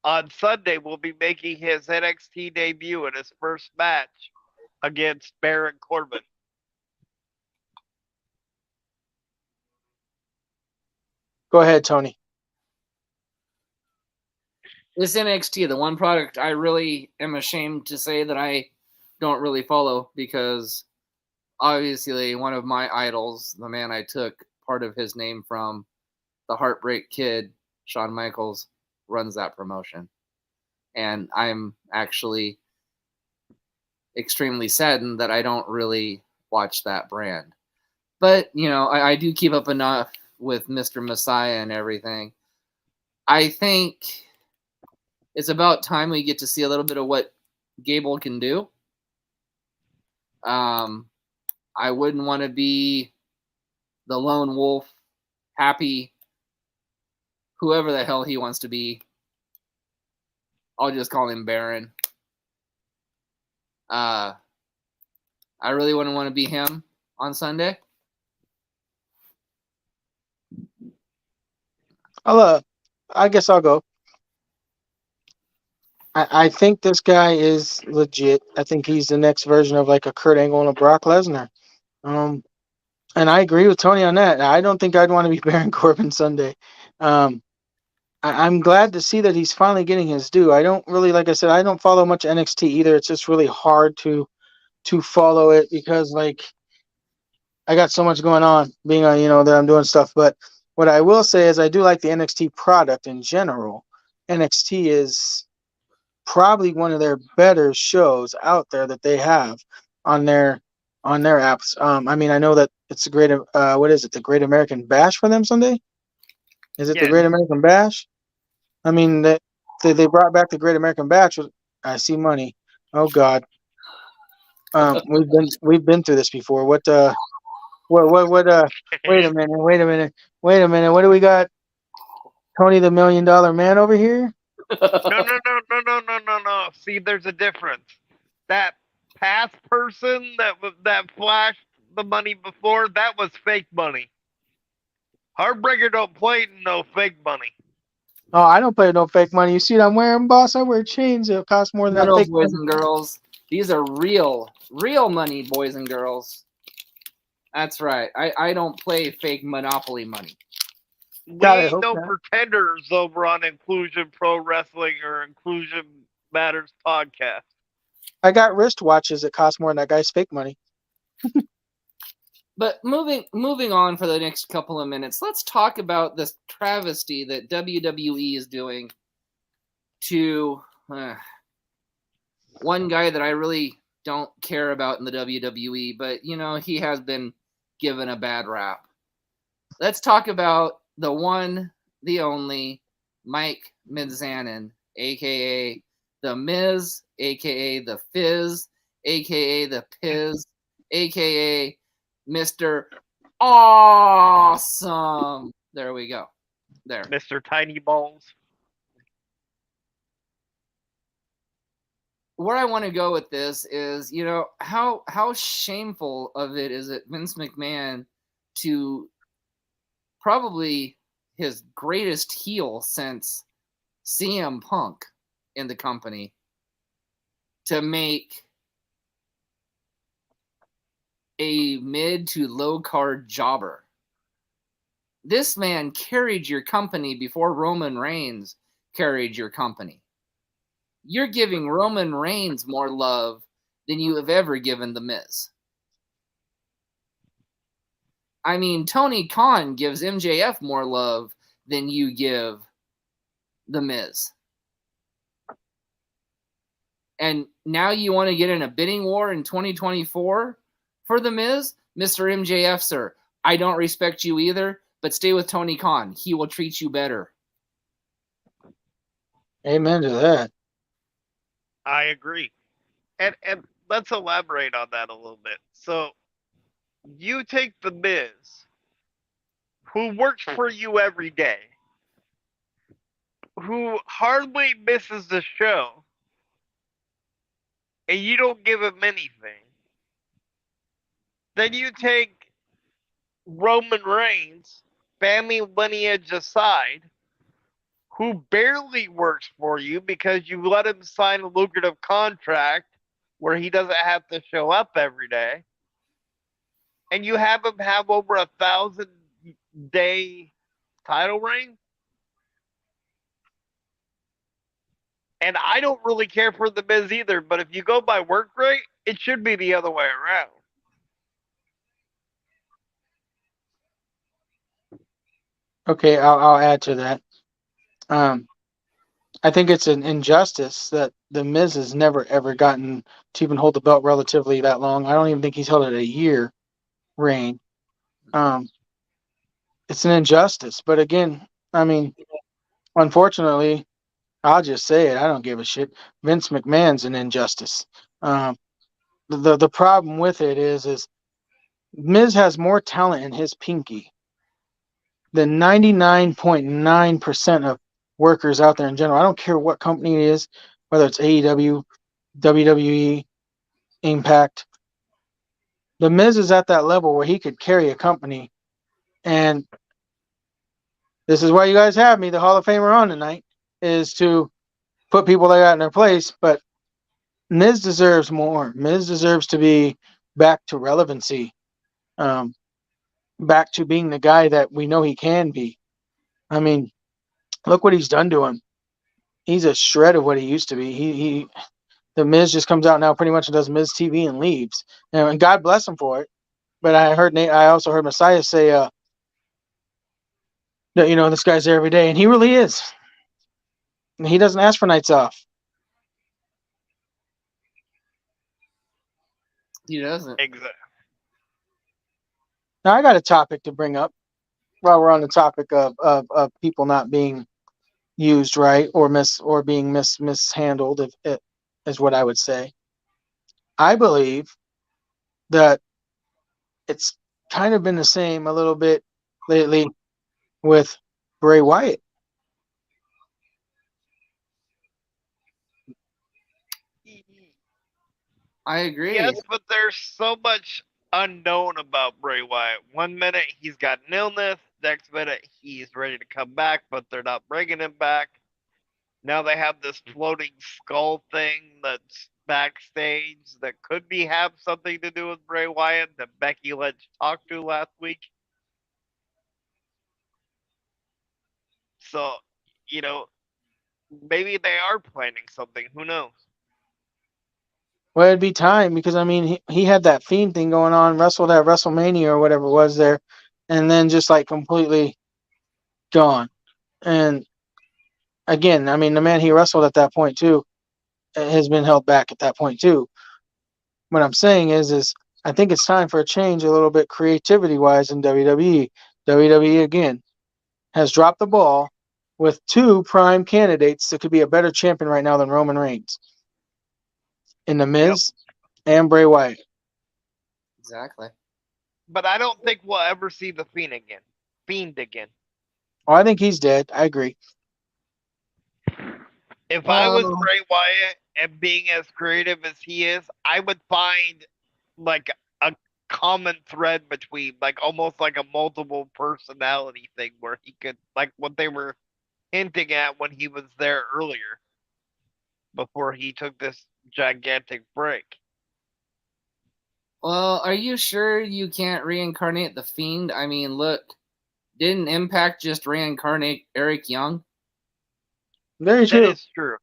On Sunday, will be making his NXT debut in his first match against Baron Corbin. Go ahead, Tony. This NXT, the one product I really am ashamed to say that I don't really follow, because obviously one of my idols, the man I took part of his name from, the Heartbreak Kid, Shawn Michaels, runs that promotion. And I'm actually extremely saddened that I don't really watch that brand. But, I do keep up enough with Mr. Messiah and everything. I think it's about time we get to see a little bit of what Gable can do. I wouldn't want to be the lone wolf, happy, whoever the hell he wants to be. I'll just call him Baron. I really wouldn't want to be him on Sunday. I guess I'll go. I think this guy is legit. I think he's the next version of like a Kurt Angle and a Brock Lesnar. And I agree with Tony on that. I don't think I'd want to be Baron Corbin Sunday. I'm glad to see that he's finally getting his due. I don't really, like I said, I don't follow much NXT either. It's just really hard to follow it because like I got so much going on, being on that I'm doing stuff. But what I will say is I do like the NXT product in general. NXT is probably one of their better shows out there that they have on their apps. I mean, I know that it's a great what is it, the Great American Bash for them Sunday? Is it the Yes. Great American Bash? I mean, they brought back the Great American Bash. I see money. Oh God. We've been through this before. What wait a minute. What do we got? Tony the $1 Million Man over here? No. See, there's a difference. That past person that flashed the money before, that was fake money. Heartbreaker don't play no fake money. Oh, I don't play no fake money. You see what I'm wearing, boss? I wear chains. It'll cost more than that No, fake boys money. and girls. These are real money, boys and girls. That's right. I don't play fake Monopoly money. We God, I ain't hope no not. pretenders over on Inclusion Pro Wrestling or Inclusion Matters podcast. I got wristwatches that cost more than that guy's fake money. But moving on for the next couple of minutes, let's talk about this travesty that WWE is doing to one guy that I really don't care about in the WWE, but he has been given a bad rap. Let's talk about the one, the only Mike Mizanin, aka the Miz, aka the Fizz, aka the Piz, aka Mr. Awesome. There we go. There. Mr. Tiny Balls. Where I want to go with this is, how shameful of it is it Vince McMahon to probably his greatest heel since CM Punk in the company to make a mid to low card jobber. This man carried your company before Roman Reigns carried your company. You're giving Roman Reigns more love than you have ever given The Miz. I mean, Tony Khan gives MJF more love than you give The Miz. And now you want to get in a bidding war in 2024 for The Miz? Mr. MJF, sir, I don't respect you either, but stay with Tony Khan. He will treat you better. Amen to that. I agree. And let's elaborate on that a little bit. So you take the Miz, who works for you every day, who hardly misses the show, and you don't give him anything. Then you take Roman Reigns, family lineage aside, who barely works for you because you let him sign a lucrative contract where he doesn't have to show up every day, and you have him have over 1,000-day title reign. And I don't really care for the Miz either, but if you go by work rate, it should be the other way around. Okay, I'll add to that. Um, I think it's an injustice that the Miz has never ever gotten to even hold the belt relatively that long. I don't even think he's held it a year reign. Um, it's an injustice. But again, I mean, unfortunately, I'll just say it. I don't give a shit. Vince McMahon's an injustice. Um, the problem with it is Miz has more talent in his pinky than 99.9% of workers out there in general. I don't care what company it is, whether it's AEW, WWE, Impact. The Miz is at that level where he could carry a company. And this is why you guys have me, the Hall of Famer, on tonight, is to put people like that in their place. But Miz deserves more. Miz deserves to be back to relevancy, um, back to being the guy that we know he can be. I mean, look what he's done to him. He's a shred of what he used to be. The Miz just comes out now pretty much and does Miz TV and leaves. And God bless him for it. But I also heard Messiah say that this guy's there every day, and he really is. And he doesn't ask for nights off. He doesn't. Exactly. Now I got a topic to bring up while we're on the topic of people not being used right or being mishandled, if it is what I would say. I believe that it's kind of been the same a little bit lately with Bray Wyatt. I agree. Yes, but there's so much unknown about Bray Wyatt. One minute he's got an illness, next minute he's ready to come back, but they're not bringing him back. Now they have this floating skull thing that's backstage that could be have something to do with Bray Wyatt that Becky Lynch talked to last week. So, you know, maybe they are planning something. Who knows? Well, it'd be time because I mean he had that Fiend thing going on, wrestled at WrestleMania or whatever it was there, and then just like completely gone. And again, I mean the man he wrestled at that point too has been held back at that point too. What I'm saying is I think it's time for a change a little bit creativity wise in WWE. WWE again has dropped the ball with two prime candidates that could be a better champion right now than Roman Reigns in The Miz and Bray Wyatt. Exactly. But I don't think we'll ever see the Fiend again. Fiend again. Oh, I think he's dead. I agree. If I was Well, Bray Wyatt and being as creative as he is, I would find like a common thread between like almost like a multiple personality thing where he could like what they were hinting at when he was there earlier before he took this gigantic break. well, are you sure you can't reincarnate the Fiend? I mean, look, didn't Impact just reincarnate Eric Young? Very That true. is true.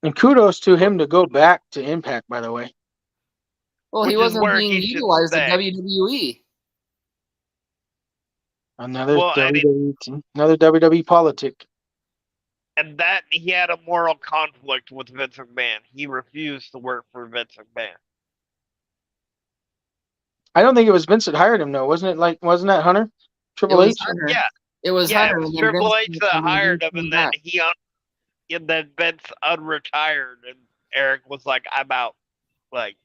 And kudos to him to go back to Impact, by the way. Well, he Which is wasn't where being he should utilized at stay. WWE. Another Well, and another WWE politic. and that he had a moral conflict with Vince McMahon. He refused to work for Vince McMahon. I don't think it was Vince that hired him, though. Wasn't that Hunter? It Triple was H? Hunter. Yeah, It was yeah, Hunter. it was And then Triple Vince H that and then hired Vince him, and came back. then Vince unretired, and Eric was like, "I'm out." Like,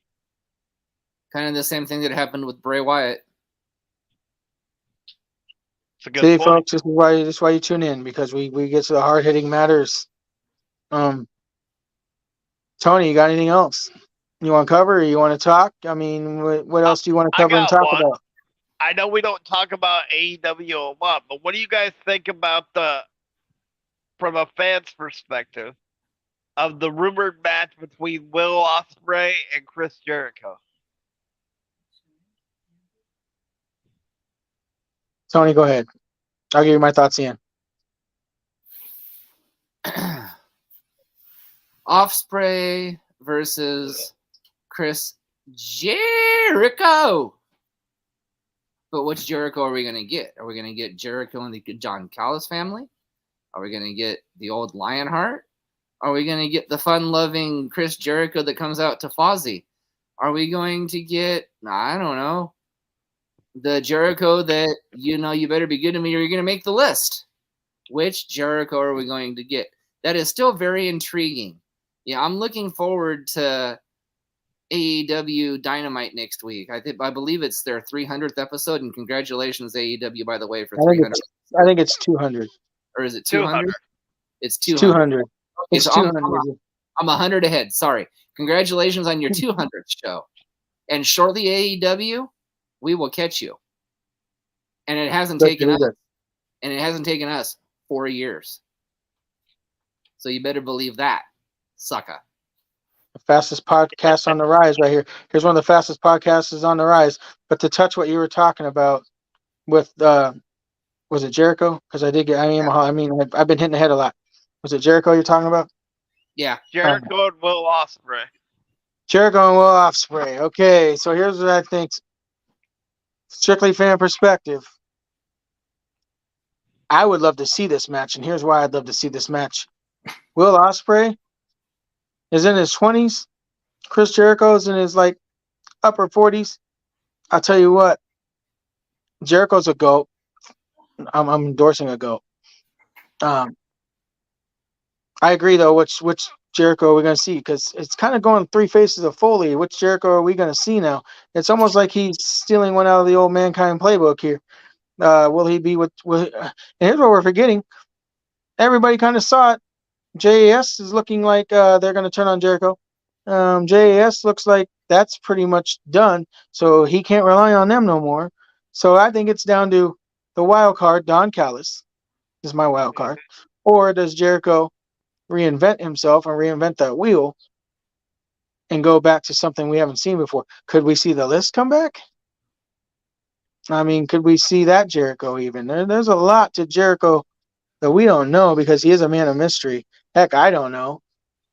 Kind of the same thing that happened with Bray Wyatt. it's a good See, point. folks, this is why you tune in, because we get to the hard hitting matters. Tony, you got anything else? You want to cover or you want to talk? I mean, what else do you want to I cover and got talk one. about? I know we don't talk about AEW a lot, but what do you guys think about from a fan's perspective, of the rumored match between Will Ospreay and Chris Jericho? Tony, go ahead. I'll give you my thoughts in. Offspray versus Chris Jericho. But which Jericho are we going to get? Are we going to get Jericho and the John Callis family? Are we going to get the old Lionheart? Are we going to get the fun-loving Chris Jericho that comes out to Fozzy? Are we going to get, I don't know, the Jericho that, you better be good to me or you're going to make the list? Which Jericho are we going to get? That is still very intriguing. Yeah, I'm looking forward to AEW Dynamite next week. I believe it's their 300th episode, and congratulations AEW, by the way, for 300. I think it's 200. Or is it 200. 200? It's It's 200. 200. Okay, It's so 200. I'm 100 ahead. Sorry. Congratulations on your 200th show. And shortly AEW, we will catch you. And it hasn't taken us 4 years. So you better believe that, sucker. The fastest podcast on the rise right here. Here's one of the fastest podcasts is on the rise. But to touch what you were talking about with was it Jericho? Because I've been hitting the head a lot. Was it Jericho you're talking about? Yeah. Jericho and Will Ospreay. Jericho and Will Ospreay. Okay, so here's what I think. Strictly fan perspective. I would love to see this match, and here's why I'd love to see this match. Will Ospreay is in his 20s. Chris Jericho's in his upper 40s. I'll tell you what, Jericho's a GOAT. I'm endorsing a GOAT. I agree though. Which Jericho are we going to see? Because it's kind of going three faces of Foley. Which Jericho are we going to see now? It's almost like he's stealing one out of the old Mankind playbook here. Will he be with? And here's what we're forgetting. Everybody kind of saw it. JAS is looking like they're going to turn on Jericho. JAS looks like that's pretty much done, so he can't rely on them no more. So I think it's down to the wild card. Don Callis is my wild card, or does Jericho reinvent himself and reinvent that wheel and go back to something we haven't seen before? Could we see the list come back? I mean, could we see that Jericho even? There's a lot to Jericho that we don't know because he is a man of mystery. Heck, I don't know.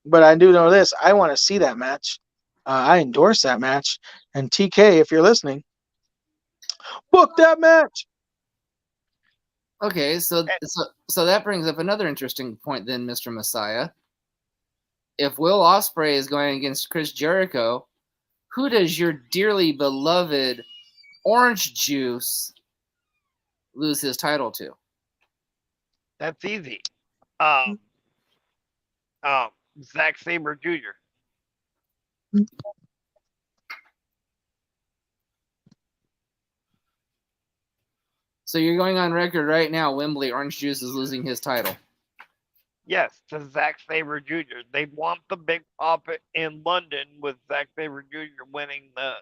But I do know this. I want to see that match. I endorse that match. And TK, if you're listening, book that match. Okay, so that brings up another interesting point then, Mr. Messiah. If Will Ospreay is going against Chris Jericho, who does your dearly beloved Orange Juice lose his title to? That's easy. Zack Sabre Jr. So you're going on record right now, Wembley, Orange Juice is losing his title. Yes, to Zack Sabre Jr. They want the big pop in London with Zack Sabre Jr. winning the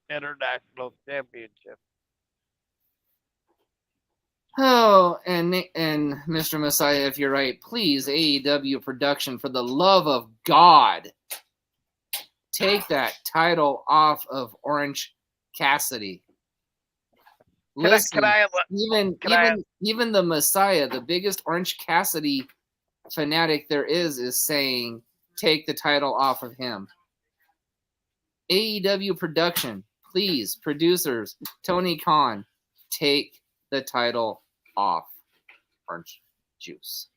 international championship. Oh, and Mr. Messiah, if you're right, please, AEW production, for the love of God, take that title off of Orange Cassidy. Listen, even the Messiah, the biggest Orange Cassidy fanatic there is saying, take the title off of him. AEW production, please, producers, Tony Khan, take the title off Orange Juice.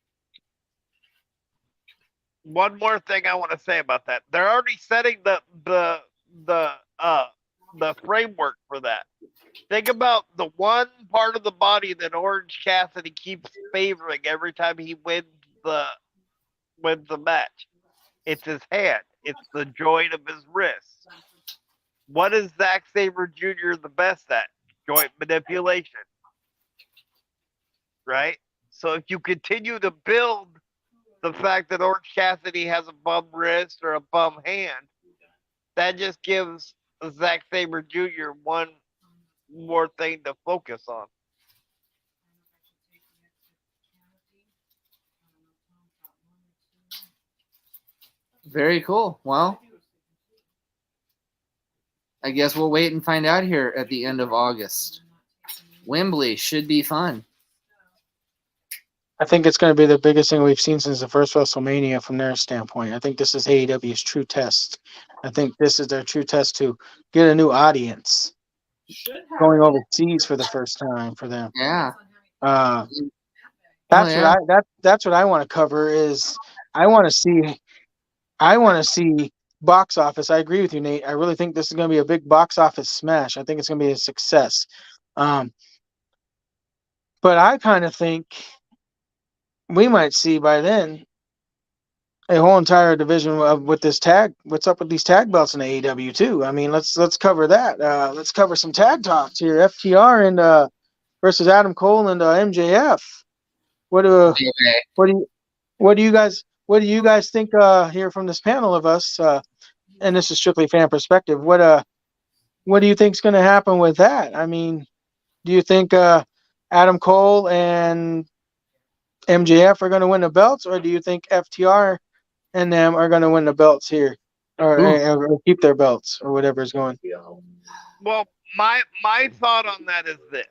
One more thing I want to say about that. They're already setting the framework for that. Think about the one part of the body that Orange Cassidy keeps favoring every time he wins the match. It's his hand. It's the joint of his wrist. What is Zack Sabre Jr. the best at? Joint manipulation. Right? So if you continue to build the fact that Orange Cassidy has a bum wrist or a bum hand, that just gives Zack Sabre Jr. one more thing to focus on. Very cool. Well, I guess we'll wait and find out here at the end of August. Wembley should be fun. I think it's going to be the biggest thing we've seen since the first WrestleMania from their standpoint. I think this is AEW's true test. I think this is their true test to get a new audience going overseas for the first time for them. Yeah. Uh, Oh that's what yeah. that's what I want to cover is I want to see box office. I agree with you, Nate. I really think this is going to be a big box office smash. I think it's going to be a success. Um, but I kind of think we might see by then a whole entire division of with this tag. What's up with these tag belts in AEW too? I mean, let's cover that. Let's cover some tag talks here. FTR and versus Adam Cole and MJF. What do Okay. what do you what do you guys think here from this panel of us? And this is strictly fan perspective. What do you think's going to happen with that? I mean, do you think Adam Cole and MJF are going to win the belts, or do you think FTR and them are going to win the belts here, or keep their belts, or whatever is going? Well, my thought on that is this.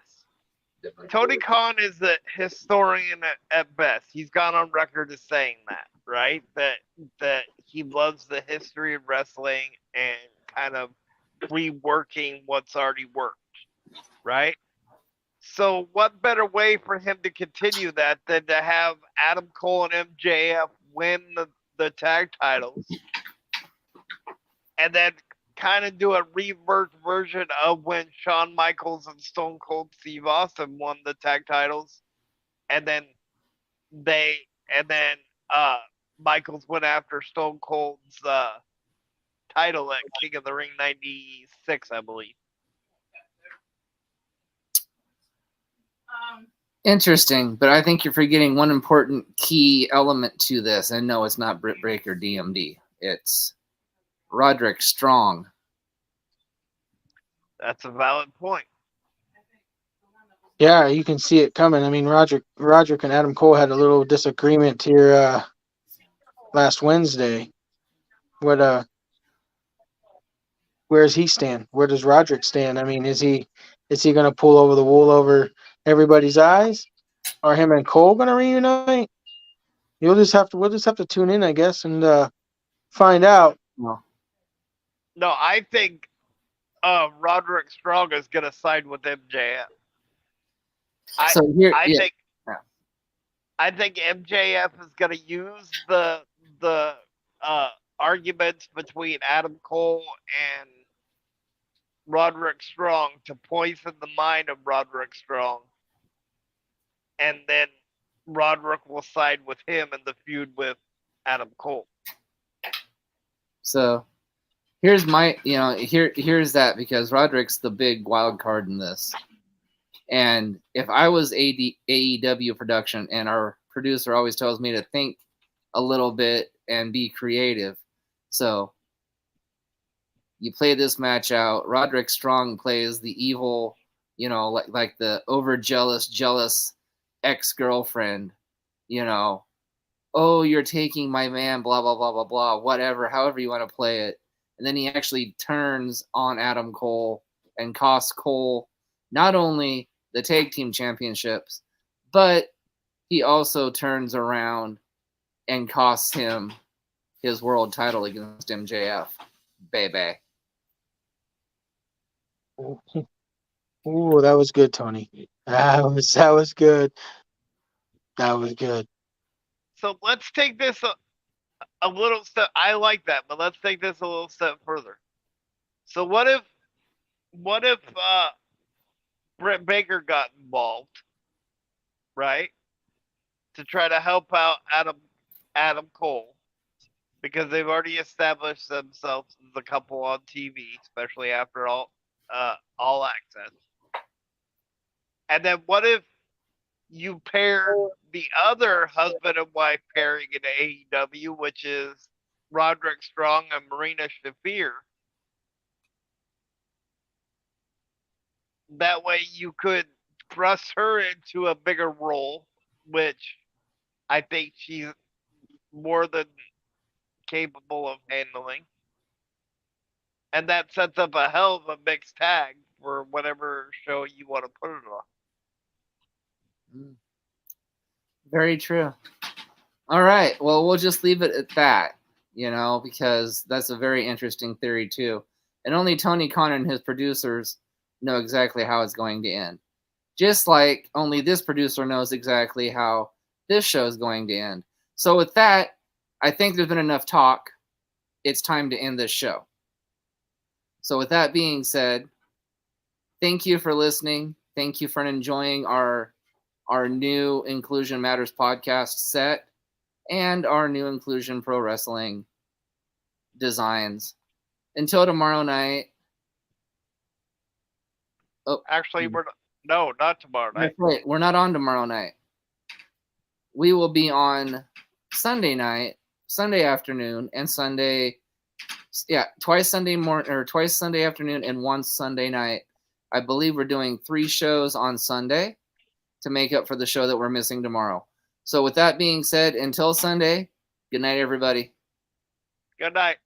Tony Khan is a historian at best. He's gone on record as saying that, right? That he loves the history of wrestling and kind of reworking what's already worked, right? So what better way for him to continue that than to have Adam Cole and MJF win the tag titles and then kind of do a reverse version of when Shawn Michaels and Stone Cold Steve Austin won the tag titles, and then they and then Michaels went after Stone Cold's title at King of the Ring '96, I believe. Interesting, but I think you're forgetting one important key element to this. And no, it's not Britt Baker DMD. It's Roderick Strong. That's a valid point. Yeah, you can see it coming. I mean, Roderick and Adam Cole had a little disagreement here last Wednesday. What where does he stand? Where does Roderick stand? I mean, is he going to pull over the wool over everybody's eyes? Are him and Cole going to reunite? We'll just have to tune in, I guess, and find out. Well, No, I think Roderick Strong is going to side with MJF. so here, I yeah, think yeah. I think MJF is going to use the arguments between Adam Cole and Roderick Strong to poison the mind of Roderick Strong, and then Roderick will side with him in the feud with Adam Cole. So here's my, here's that, because Roderick's the big wild card in this. And if I was AEW production, and our producer always tells me to think a little bit and be creative, so you play this match out. Roderick Strong plays the evil, like the over jealous ex-girlfriend, oh, you're taking my man, blah, blah, blah, blah, blah, whatever, however you want to play it. And then he actually turns on Adam Cole and costs Cole not only the tag team championships, but he also turns around and costs him his world title against MJF. Baby. Ooh, that was good, Tony. That was good. That was good. So let's take this a little step. I like that, but let's take this a little step further. So what if Britt Baker got involved, right, to try to help out Adam Cole, because they've already established themselves as a couple on TV, especially after all access. And then what if you pair the other husband and wife pairing in AEW, which is Roderick Strong and Marina Shafir, that way you could thrust her into a bigger role, which I think she's more than capable of handling. And that sets up a hell of a mixed tag for whatever show you want to put it on. Very true. All right. Well, we'll just leave it at that, because that's a very interesting theory, too. And only Tony Khan and his producers know exactly how it's going to end. Just like only this producer knows exactly how this show is going to end. So, with that, I think there's been enough talk. It's time to end this show. So, with that being said, thank you for listening. Thank you for enjoying our new Inclusion Matters podcast set and our new Inclusion Pro Wrestling designs. Until tomorrow night. Oh, Actually, not tomorrow night. That's right. We're not on tomorrow night. We will be on Sunday night, Sunday afternoon, and twice Sunday morning or twice Sunday afternoon and once Sunday night. I believe we're doing 3 shows on Sunday to make up for the show that we're missing tomorrow. So with that being said, until Sunday, good night, everybody. Good night.